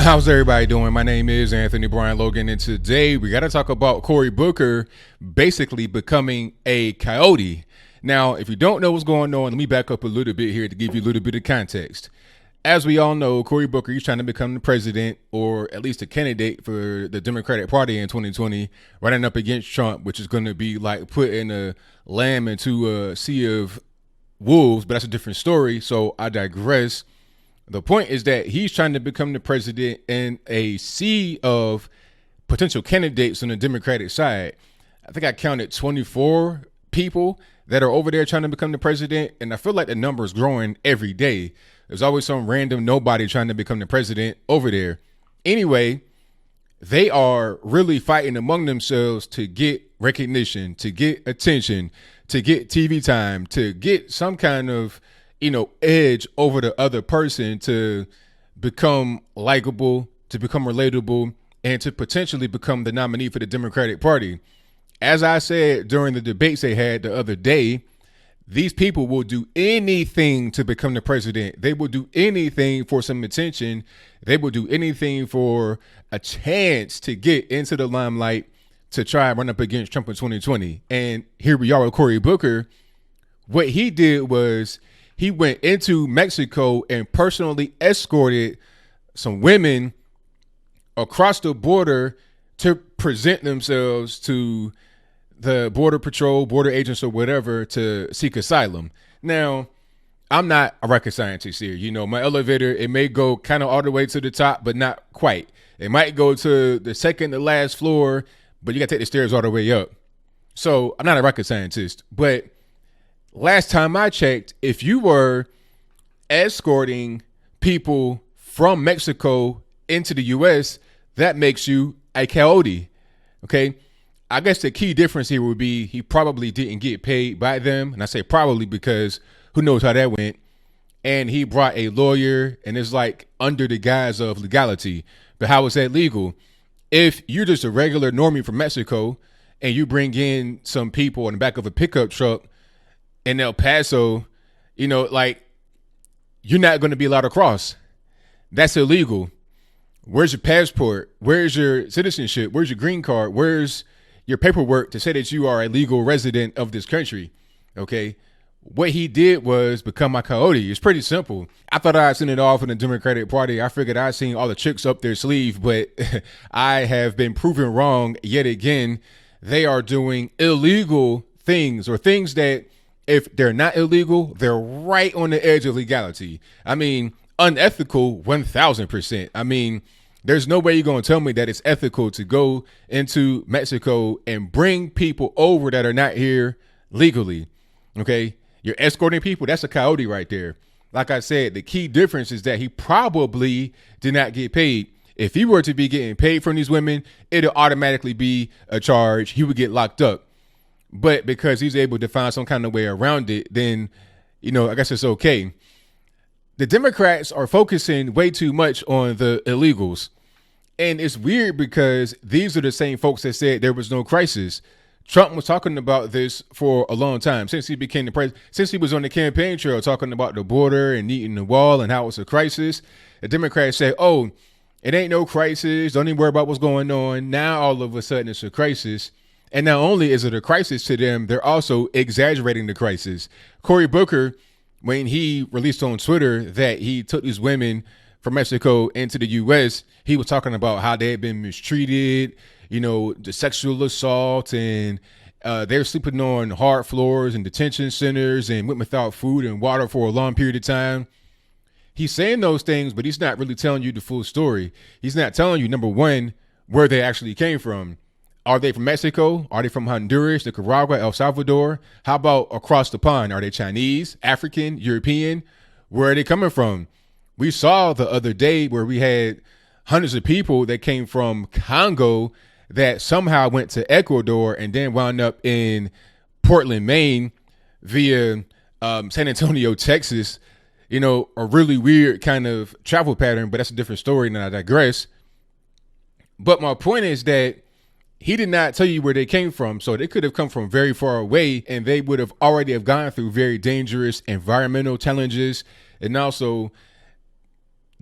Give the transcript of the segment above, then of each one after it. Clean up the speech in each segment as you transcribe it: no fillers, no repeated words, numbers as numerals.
How's everybody doing? My name is Anthony Brian Logan, and today we got to talk about Cory Booker basically becoming a coyote. Now, if you don't know what's going on, let me back up a little bit here to give you a little bit of context. As we all know, Cory Booker, he's trying to become the president, or at least a candidate for the Democratic Party in 2020, running up against Trump, which is going to be like putting a lamb into a sea of wolves, but that's a different story, so I digress. The point is that he's trying to become the president in a sea of potential candidates on the Democratic side. I think I counted 24 people that are over there trying to become the president, and I feel like the number is growing every day. There's always some random nobody trying to become the president over there. Anyway, they are really fighting among themselves to get recognition, to get attention, to get TV time, to get some kind of edge over the other person, to become likable, to become relatable, and to potentially become the nominee for the Democratic Party. As I said during the debates they had the other day, these people will do anything to become the president. They will do anything for some attention. They will do anything for a chance to get into the limelight to try and run up against Trump in 2020. And here we are with Cory Booker. What he did was he went into Mexico and personally escorted some women across the border to present themselves to the Border Patrol, border agents, or whatever to seek asylum. Now, I'm not a rocket scientist here. My elevator, it may go kind of all the way to the top, but not quite. It might go to the second to last floor, but you got to take the stairs all the way up. So I'm not a rocket scientist, but last time I checked, if you were escorting people from Mexico into the U.S., that makes you a coyote, okay? I guess the key difference here would be he probably didn't get paid by them. And I say probably because who knows how that went. And he brought a lawyer, and it's like under the guise of legality. But how is that legal? If you're just a regular normie from Mexico and you bring in some people in the back of a pickup truck in El Paso, you're not going to be allowed to cross. That's illegal. Where's your passport? Where's your citizenship? Where's your green card? Where's your paperwork to say that you are a legal resident of this country? Okay. What he did was become a coyote. It's pretty simple. I thought I'd send it off in the Democratic Party. I figured I'd seen all the tricks up their sleeve, but I have been proven wrong yet again. They are doing illegal things, or things that, if they're not illegal, they're right on the edge of legality. I mean, unethical 1000%. I mean, there's no way you're going to tell me that it's ethical to go into Mexico and bring people over that are not here legally. Okay. You're escorting people. That's a coyote right there. Like I said, the key difference is that he probably did not get paid. If he were to be getting paid from these women, it'll automatically be a charge. He would get locked up. But because he's able to find some kind of way around it, then, I guess it's okay. The Democrats are focusing way too much on the illegals. And it's weird because these are the same folks that said there was no crisis. Trump was talking about this for a long time, since he became the president, since he was on the campaign trail talking about the border and needing the wall and how it's a crisis. The Democrats say, oh, it ain't no crisis. Don't even worry about what's going on. Now, all of a sudden, it's a crisis. And not only is it a crisis to them, they're also exaggerating the crisis. Cory Booker, when he released on Twitter that he took these women from Mexico into the U.S., he was talking about how they had been mistreated, the sexual assault, and they're sleeping on hard floors in detention centers and went without food and water for a long period of time. He's saying those things, but he's not really telling you the full story. He's not telling you, number one, where they actually came from. Are they from Mexico? Are they from Honduras, Nicaragua, El Salvador? How about across the pond? Are they Chinese, African, European? Where are they coming from? We saw the other day where we had hundreds of people that came from Congo that somehow went to Ecuador and then wound up in Portland, Maine via San Antonio, Texas. A really weird kind of travel pattern, but that's a different story, and I digress. But my point is that he did not tell you where they came from, so they could have come from very far away, and they would have already have gone through very dangerous environmental challenges and also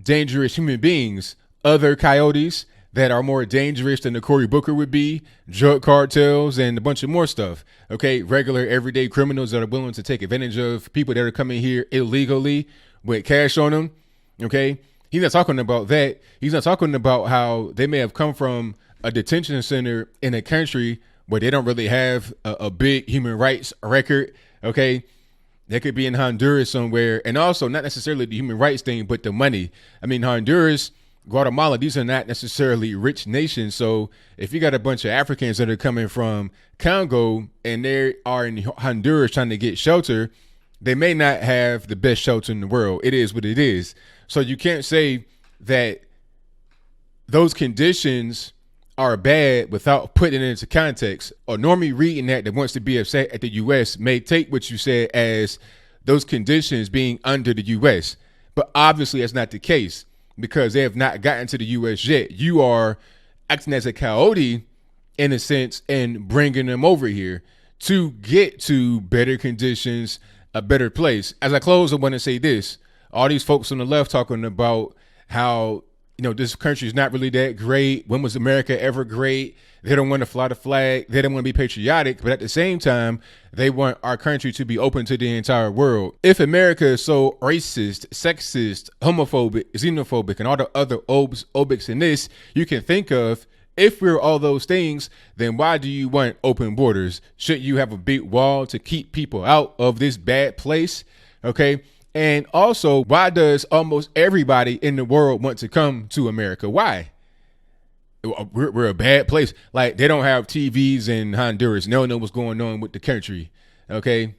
dangerous human beings other coyotes that are more dangerous than the Cory Booker would be, drug cartels, and a bunch of more stuff. Okay, regular everyday criminals that are willing to take advantage of people that are coming here illegally with cash on them. Okay, he's not talking about that. He's not talking about how they may have come from a detention center in a country where they don't really have a big human rights record. Okay, they could be in Honduras somewhere, and also not necessarily the human rights thing, but the money. I mean, Honduras, Guatemala, these are not necessarily rich nations. So if you got a bunch of Africans that are coming from Congo and they are in Honduras trying to get shelter, they may not have the best shelter in the world. It is what it is. So you can't say that those conditions are bad without putting it into context. A normie reading that wants to be upset at the U.S. may take what you said as those conditions being under the U.S. But obviously that's not the case, because they have not gotten to the U.S. yet. You are acting as a coyote in a sense and bringing them over here to get to better conditions, a better place. As I close, I want to say this. All these folks on the left talking about how, you know, this country is not really that great. When was America ever great? They don't want to fly the flag. They don't want to be patriotic. But at the same time, they want our country to be open to the entire world. If America is so racist, sexist, homophobic, xenophobic, and all the other obics in this you can think of, if we're all those things, then why do you want open borders? Should you have a big wall to keep people out of this bad place? Okay. And also, why does almost everybody in the world want to come to America? Why? We're a bad place. Like, they don't have TVs in Honduras. They don't know what's going on with the country. Okay.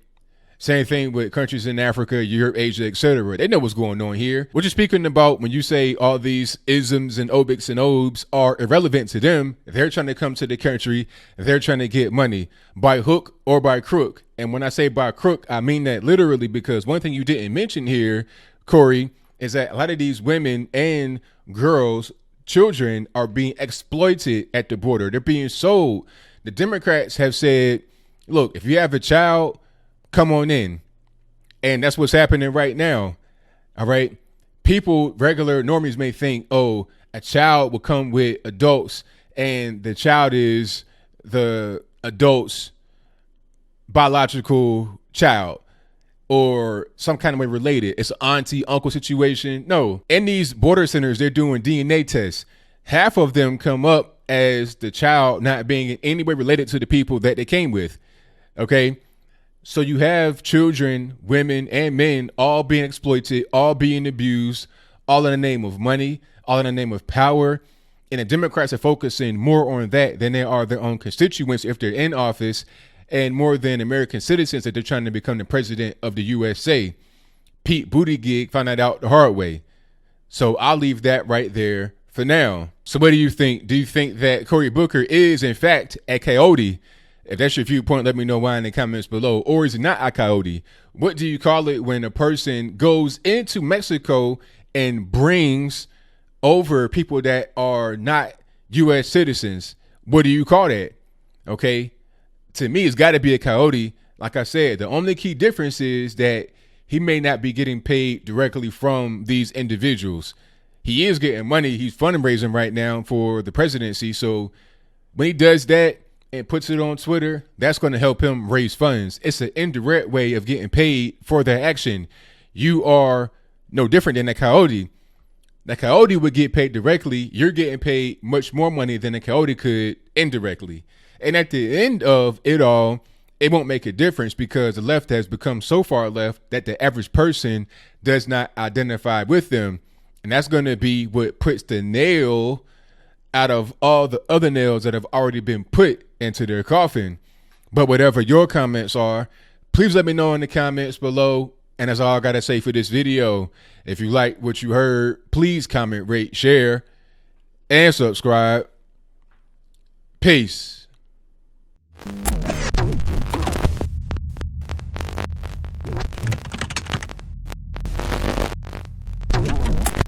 Same thing with countries in Africa, Europe, Asia, etc. They know what's going on here. What you're speaking about when you say all these isms and obics and obes are irrelevant to them, they're trying to come to the country. They're trying to get money by hook or by crook. And when I say by crook, I mean that literally, because one thing you didn't mention here, Cory, is that a lot of these women and girls, children, are being exploited at the border. They're being sold. The Democrats have said, look, if you have a child, come on in. And that's what's happening right now. All right. People, regular normies, may think, oh, a child will come with adults and the child is the adult's biological child or some kind of way related. It's an auntie, uncle situation. No. In these border centers, they're doing DNA tests. Half of them come up as the child not being in any way related to the people that they came with. Okay. So you have children, women, and men all being exploited, all being abused, all in the name of money, all in the name of power. And the Democrats are focusing more on that than they are their own constituents if they're in office, and more than American citizens that they're trying to become the president of the USA. Pete Buttigieg found that out the hard way. So I'll leave that right there for now. So what do you think? Do you think that Cory Booker is, in fact, a coyote? If that's your viewpoint, let me know why in the comments below. Or is it not a coyote? What do you call it when a person goes into Mexico and brings over people that are not U.S. citizens? What do you call that? Okay. To me, it's got to be a coyote. Like I said, the only key difference is that he may not be getting paid directly from these individuals. He is getting money. He's fundraising right now for the presidency. So when he does that and puts it on Twitter, that's going to help him raise funds. It's an indirect way of getting paid for their action. You are no different than a coyote. The coyote would get paid directly. You're getting paid much more money than a coyote could indirectly. And at the end of it all, it won't make a difference because the left has become so far left that the average person does not identify with them. And that's going to be what puts the nail out of all the other nails that have already been put into their coffin. But whatever your comments are, please let me know in the comments below. And that's all I got to say for this video. If you like what you heard, please comment, rate, share, and subscribe. Peace.